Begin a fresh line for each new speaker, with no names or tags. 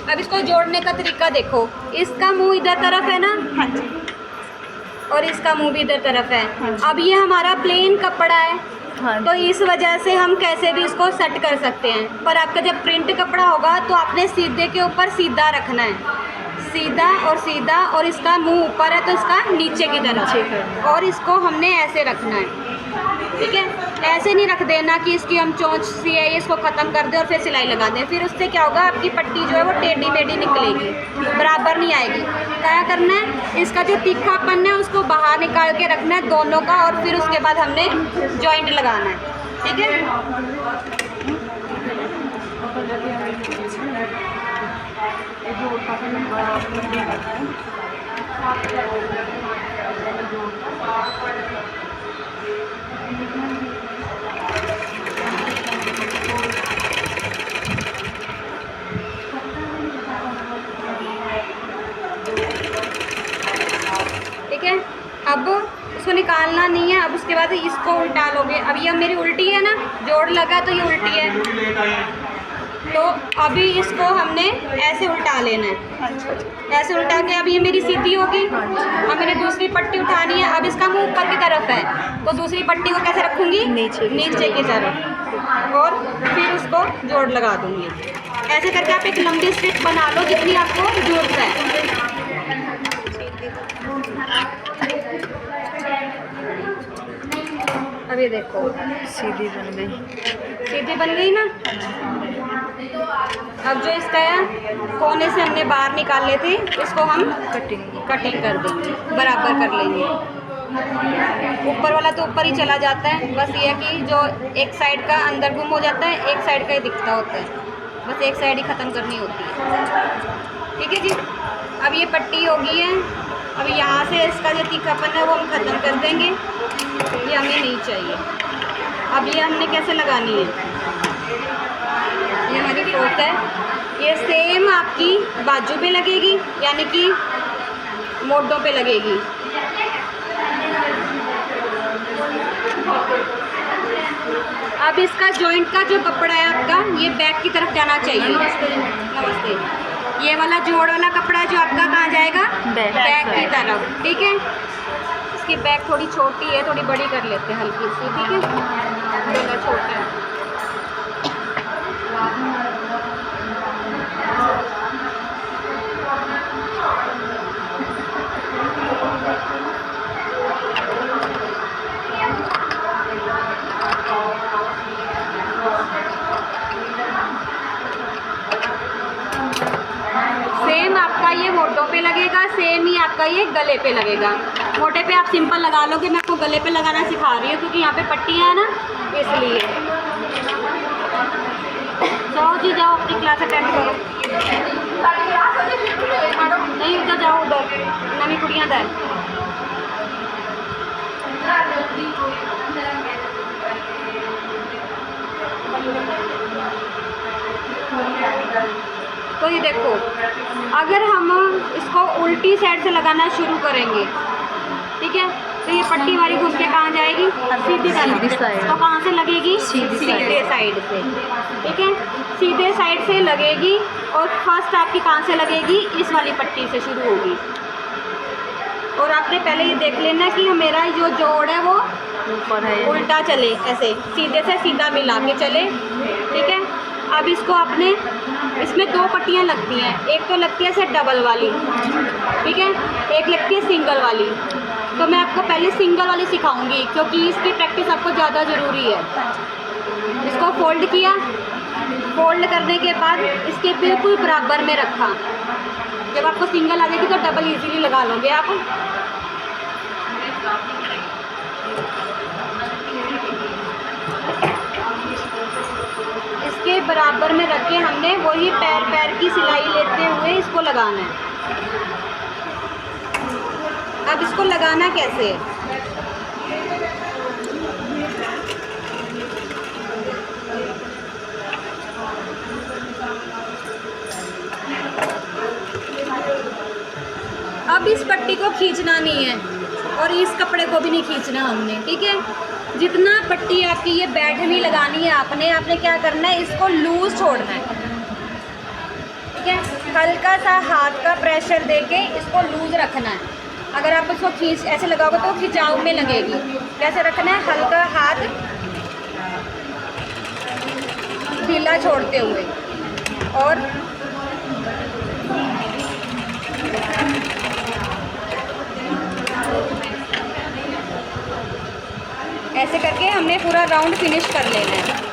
अब इसको जोड़ने का तरीका देखो, इसका मुंह इधर तरफ है ना,
हाँ जी,
और इसका मुंह भी इधर तरफ है।
हाँ जी।
अब ये हमारा प्लेन कपड़ा है,
हाँ
तो इस वजह से हम कैसे भी इसको सेट कर सकते हैं। पर आपका जब प्रिंट कपड़ा होगा तो आपने सीधे के ऊपर सीधा रखना है, सीधा और सीधा, और इसका मुंह ऊपर है तो इसका नीचे की तरफ, और इसको हमने ऐसे रखना है, ठीक है। ऐसे नहीं रख देना कि इसकी हम चोंच सी है इसको ख़त्म कर दें और फिर सिलाई लगा दें, फिर उससे क्या होगा, आपकी पट्टी जो है वो टेढ़ी मेढ़ी निकलेगी, बराबर नहीं आएगी। क्या करना है, इसका जो तीखापन है उसको बाहर निकाल के रखना है दोनों का, और फिर उसके बाद हमने जॉइंट लगाना है, ठीक है। ठीक है, अब इसको निकालना नहीं है। अब उसके बाद इसको उल्टा लोगे। अब ये मेरी उल्टी है ना, जोड़ लगा तो ये उल्टी है, तो अभी इसको हमने ऐसे उल्टा लेना है, ऐसे उल्टा के अब ये मेरी सीधी होगी। अब मैंने दूसरी पट्टी उठानी है, अब इसका मुंह ऊपर की तरफ है तो दूसरी पट्टी को कैसे रखूँगी, नीचे की तरफ, और फिर उसको जोड़ लगा दूँगी। ऐसे करके आप एक लंबी स्ट्रिप बना लो जितनी आपको जरूरत है। अब ये देखो
सीधी बन गई,
सीधी बन गई ना। अब जो इसका है कोने से हमने बाहर निकाले थे, इसको हम कटिंग कर देंगे, बराबर कर लेंगे। ऊपर वाला तो ऊपर ही चला जाता है, बस ये है कि जो एक साइड का अंदर गुम हो जाता है, एक साइड का ही दिखता होता है, बस एक साइड ही ख़त्म करनी होती है, ठीक है जी। अब ये पट्टी हो गई है। अब यहाँ से इसका जो तीखापन है वो हम ख़त्म कर देंगे, ये हमें नहीं चाहिए। अब ये हमने कैसे लगानी है, ये हमारी फ्रॉक है, ये सेम आपकी बाजू पे लगेगी, यानी कि मोड़ों पे लगेगी। अब इसका जॉइंट का जो कपड़ा है आपका, ये बैक की तरफ जाना चाहिए। नमस्ते। ये वाला जोड़ वाला कपड़ा जो आपका कहाँ जाएगा, बैक की तरफ, ठीक है। इसकी बैक थोड़ी छोटी है, थोड़ी बड़ी कर लेते हैं हल्की सी, ठीक है, थोड़ा छोटा है। सेम आपका ये मोटों पे लगेगा, सेम ही आपका ये गले पे लगेगा। मोटे पे आप सिंपल लगा लोगे, मैं आपको गले पे लगाना सिखा रही हूँ क्योंकि यहाँ पे पट्टियाँ है ना, इसलिए। जाओ जी जाओ, अपनी क्लास अटेंड करो। नहीं उधर जाओ, उधर नवी कुड़ियाँ दर। तो ये देखो, अगर हम इसको उल्टी साइड से लगाना शुरू करेंगे, ठीक है, तो ये पट्टी वाली घुस के कहाँ जाएगी, सीधी साइड। तो कहाँ से लगेगी, सीधे साइड से, ठीक है, सीधे साइड से लगेगी। और फर्स्ट आपकी कहाँ से लगेगी, इस वाली पट्टी से शुरू होगी। और आपने पहले ये देख लेना कि मेरा जो जोड़ है वो
ऊपर है,
उल्टा चले, ऐसे सीधे से सीधा मिला के चले, ठीक है। अब इसको आपने, इसमें दो पट्टियाँ लगती हैं, एक तो लगती है ऐसे डबल वाली, ठीक है, एक लगती है सिंगल वाली। तो मैं आपको पहले सिंगल वाली सिखाऊंगी क्योंकि इसकी प्रैक्टिस आपको ज़्यादा ज़रूरी है। इसको फोल्ड किया, फोल्ड करने के बाद इसके बिल्कुल बराबर में रखा। जब आपको सिंगल आ जाएगी तो डबल इजीली लगा लोगे आप। इसके बराबर में रख के हमने वही पैर पैर की सिलाई लेते हुए इसको लगाना है। अब इसको लगाना कैसे है, अब इस पट्टी को खींचना नहीं है और इस कपड़े को भी नहीं खींचना हमने, ठीक है। जितना पट्टी आपकी ये बैठनी लगानी है आपने क्या करना है, इसको लूज छोड़ना है, ठीक है। हल्का सा हाथ का प्रेशर देके इसको लूज रखना है। अगर आप इसको खींच ऐसे लगाओगे तो खिंचाव में लगेगी। कैसे रखना है? हल्का हाथ ढीला छोड़ते हुए और ऐसे करके हमने पूरा राउंड फिनिश कर लेना है।